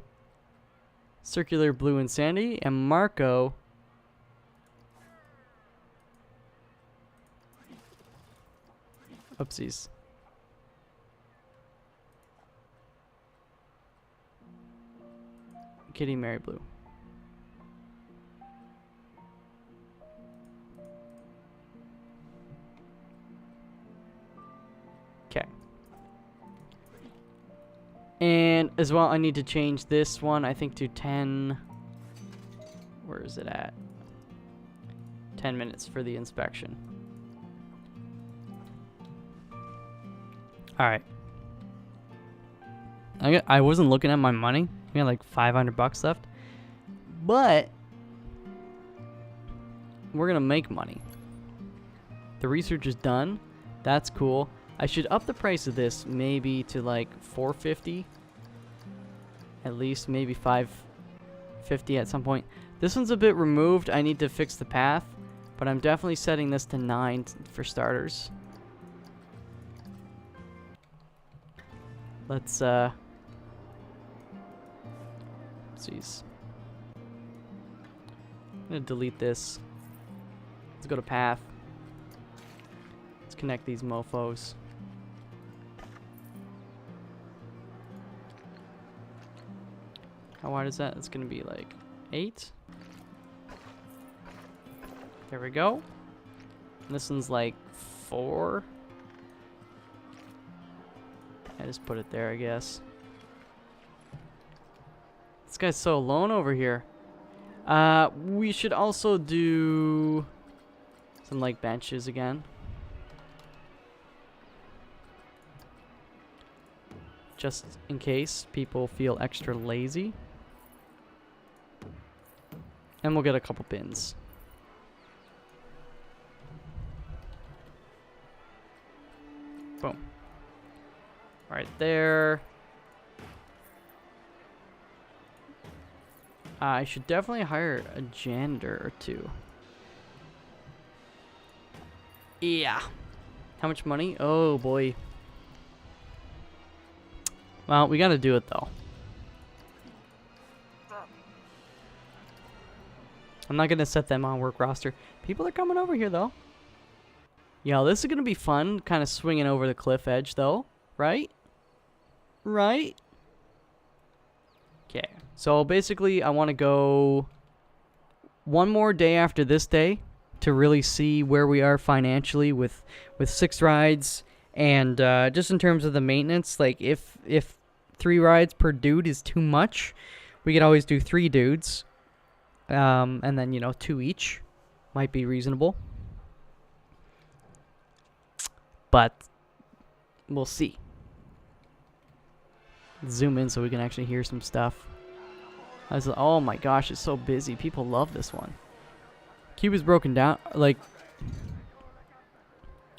Circular Blue Insanity, and Marco, oopsies. Kitty Mary Blue. Okay. And as well, I need to change this one, I think, to 10. Where is it at? 10 minutes for the inspection. Alright. I wasn't looking at my money. We had like $500 left. But we're going to make money. The research is done. That's cool. I should up the price of this maybe to like $450. At least maybe $550 at some point. This one's a bit removed. I need to fix the path. But I'm definitely setting this to 9 for starters. Let's Jeez. I'm gonna delete this. Let's go to path. Let's connect these mofos. How wide is that? It's gonna be like 8. There we go. And this one's like 4. I just put it there, I guess. This guy's so alone over here. We should also do some like benches again. Just in case people feel extra lazy. And we'll get a couple bins. Boom. Right there. I should definitely hire a janitor or 2. Yeah. How much money? Oh boy. Well, we gotta do it though. I'm not gonna set them on work roster. People are coming over here though. Yo, this is gonna be fun. Kind of swinging over the cliff edge though. Right? Right? Okay. So basically, I want to go one more day after this day to really see where we are financially with 6 rides, and just in terms of the maintenance, like if 3 rides per dude is too much, we could always do 3 dudes, and then 2 each might be reasonable, but we'll see. Zoom in so we can actually hear some stuff. Oh my gosh, it's so busy. People love this one. Cube is broken down. Like,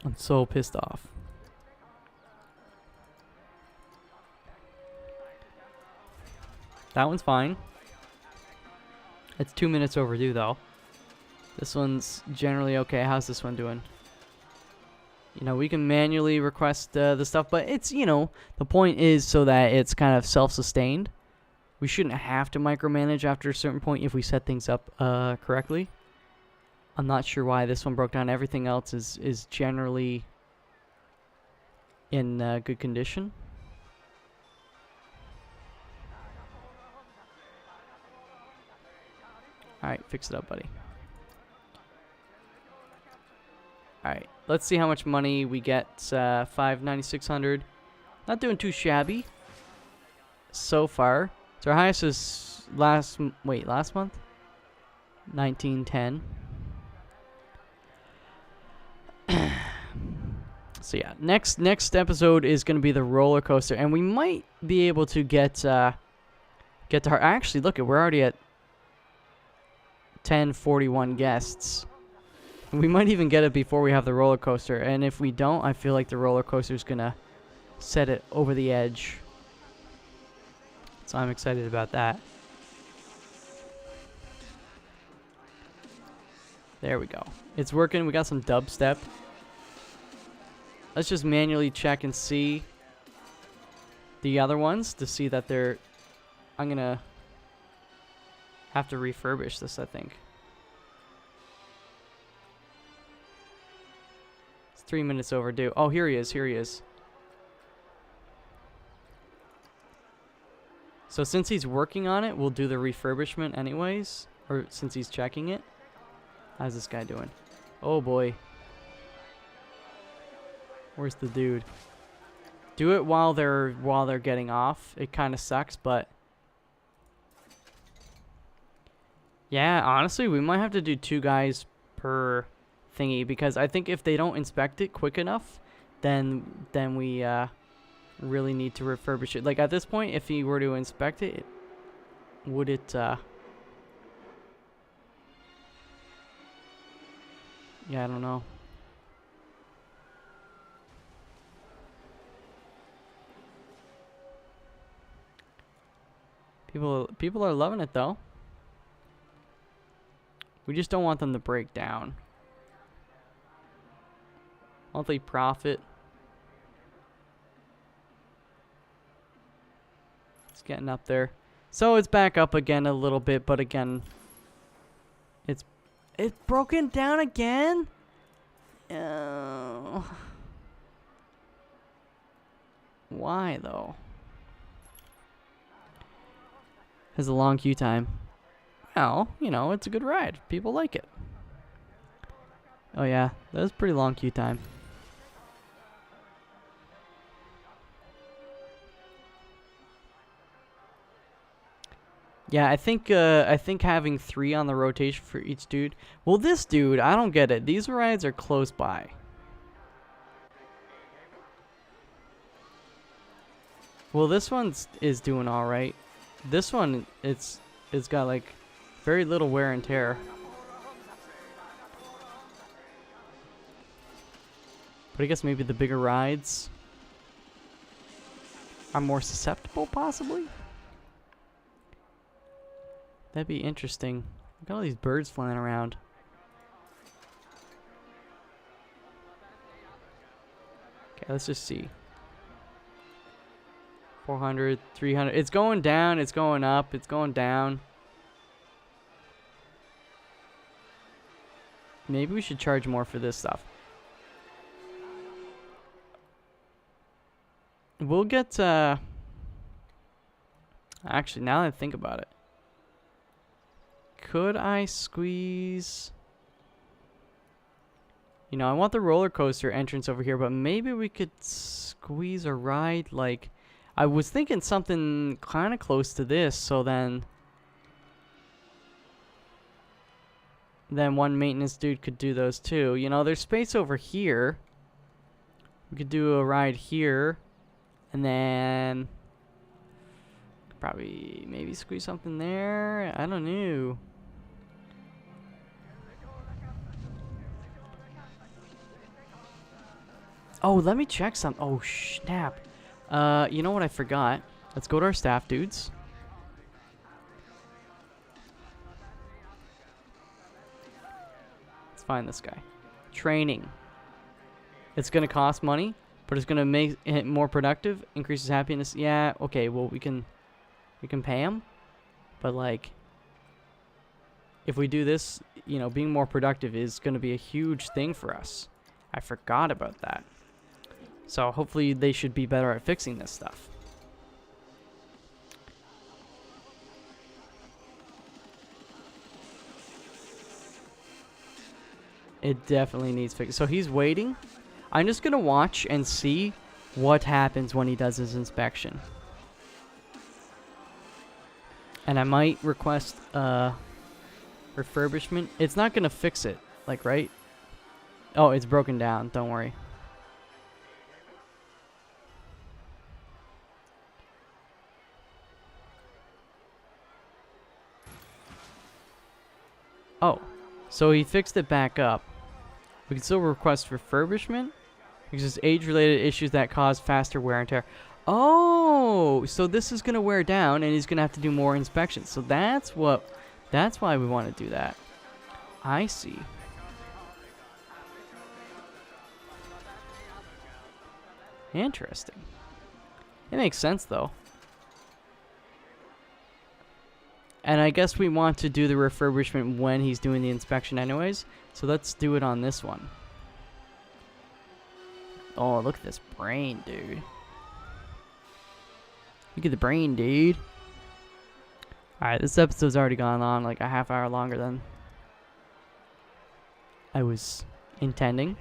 I'm so pissed off. That one's fine. It's 2 minutes overdue though. This one's generally okay. How's this one doing? We can manually request the stuff, but it's, the point is so that it's kind of self-sustained. We shouldn't have to micromanage after a certain point if we set things up correctly. I'm not sure why this one broke down. Everything else is generally in good condition. Alright, fix it up, buddy. Alright, let's see how much money we get. 5,900. Not doing too shabby so far. So our highest is last month? 1910. So yeah, next episode is going to be the roller coaster, and we might be able to get to her. Actually, look, we're already at 1041 guests. We might even get it before we have the roller coaster, and if we don't, I feel like the roller coaster is gonna set it over the edge. So I'm excited about that. There we go. It's working. We got some dubstep. Let's just manually check and see the other ones to see that they're... I'm gonna have to refurbish this, I think. It's 3 minutes overdue. Oh, here he is. Here he is. So since he's working on it, we'll do the refurbishment anyways. Or since he's checking it. How's this guy doing? Oh boy. Where's the dude? Do it while they're getting off. It kind of sucks, but yeah, honestly, we might have to do 2 guys per thingy because I think if they don't inspect it quick enough, then we really need to refurbish it. Like at this point, if he were to inspect it, would it yeah, I don't know. People are loving it though. We just don't want them to break down. Monthly profit. It's getting up there. So it's back up again a little bit, but again, it's broken down again? Oh. Why though? Has a long queue time. Well, you know, it's a good ride. People like it. Oh yeah, that was pretty long queue time. Yeah, I think having 3 on the rotation for each dude. Well, this dude, I don't get it. These rides are close by. Well, this one is doing all right. This one, it's got like very little wear and tear. But I guess maybe the bigger rides are more susceptible, possibly. That'd be interesting. Look at all these birds flying around. Okay, let's just see. 400, 300. It's going down, it's going up, it's going down. Maybe we should charge more for this stuff. We'll get, actually, now that I think about it. Could I squeeze... You know, I want the roller coaster entrance over here, but maybe we could squeeze a ride, like... I was thinking something kind of close to this, so then one maintenance dude could do those too. You know, there's space over here. We could do a ride here, and then probably maybe squeeze something there. I don't know. Oh, let me check some. Oh, snap. You know what I forgot? Let's go to our staff dudes. Let's find this guy. Training. It's gonna cost money, but it's gonna make it more productive, increases happiness. Yeah, okay, well we can pay him. But like if we do this, you know, being more productive is gonna be a huge thing for us. I forgot about that. So hopefully they should be better at fixing this stuff. It definitely needs fixing. So he's waiting. I'm just going to watch and see what happens when he does his inspection. And I might request refurbishment. It's not going to fix it, like, right? Oh, it's broken down. Don't worry. Oh, so he fixed it back up. We can still request refurbishment because it's age-related issues that cause faster wear and tear. Oh, so this is gonna wear down, and he's gonna have to do more inspections. So that's why we want to do that. I see. Interesting. It makes sense though. And I guess we want to do the refurbishment when he's doing the inspection anyways. So let's do it on this one. Oh, look at this brain, dude. Look at the brain, dude. Alright, this episode's already gone on like a half hour longer than I was intending.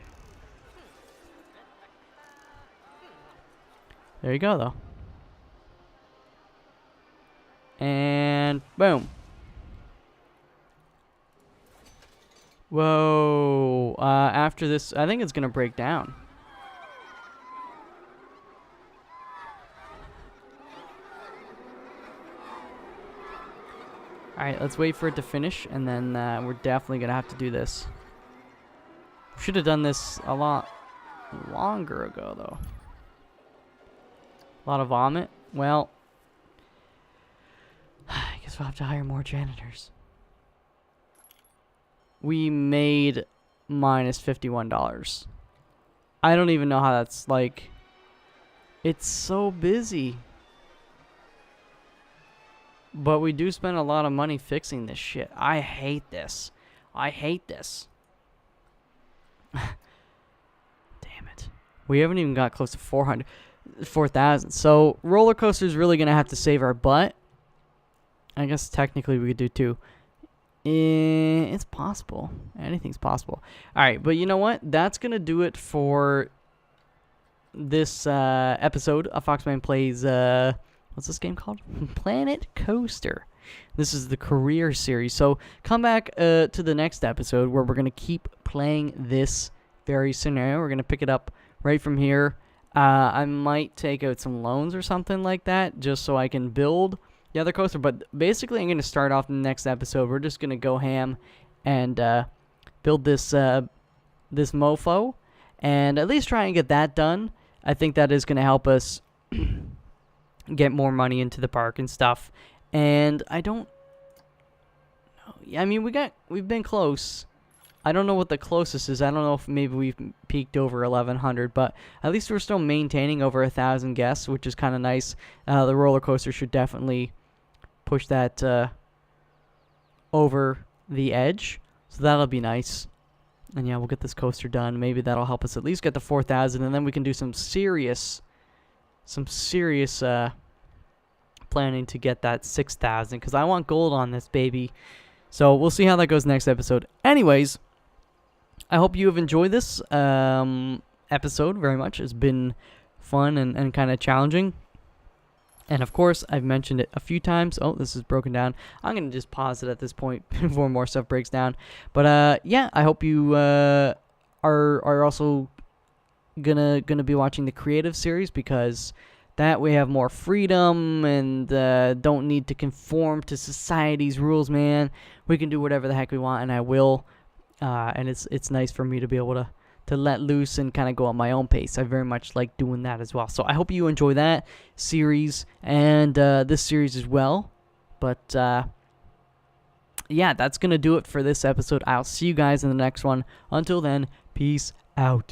There you go, though. And boom. Whoa. After this, I think it's going to break down. Alright, let's wait for it to finish, and then we're definitely going to have to do this. Should have done this a lot longer ago, though. A lot of vomit. Well, I guess we'll have to hire more janitors. We made minus $51. I don't even know how that's like. It's so busy. But we do spend a lot of money fixing this shit. I hate this. I hate this. Damn it. We haven't even got close to 4,000. So roller coaster's really gonna have to save our butt. I guess technically we could do two. It's possible. Anything's possible. Alright, but you know what? That's gonna do it for this episode of Foxman Plays what's this game called? Planet Coaster. This is the career series. So come back to the next episode where we're gonna keep playing this very scenario. We're gonna pick it up right from here. I might take out some loans or something like that just so I can build the other coaster. But basically, I'm going to start off in the next episode. We're just going to go ham and build this this mofo and at least try and get that done. I think that is going to help us get more money into the park and stuff. And I don't know. I mean, we've been close. I don't know what the closest is. I don't know if maybe we've peaked over 1,100, but at least we're still maintaining over 1,000 guests, which is kind of nice. The roller coaster should definitely push that over the edge, so that'll be nice. And yeah, we'll get this coaster done. Maybe that'll help us at least get the 4,000, and then we can do some serious planning to get that 6,000, because I want gold on this baby. So we'll see how that goes next episode. Anyways, I hope you have enjoyed this episode very much. It's been fun and kind of challenging. And of course, I've mentioned it a few times. Oh, this is broken down. I'm going to just pause it at this point before more stuff breaks down. But yeah, I hope you are also gonna be watching the creative series, because that we have more freedom and don't need to conform to society's rules, man. We can do whatever the heck we want, and I will. And it's nice for me to be able to let loose and kind of go at my own pace. I very much like doing that as well. So I hope you enjoy that series and this series as well. But yeah, that's going to do it for this episode. I'll see you guys in the next one. Until then, peace out.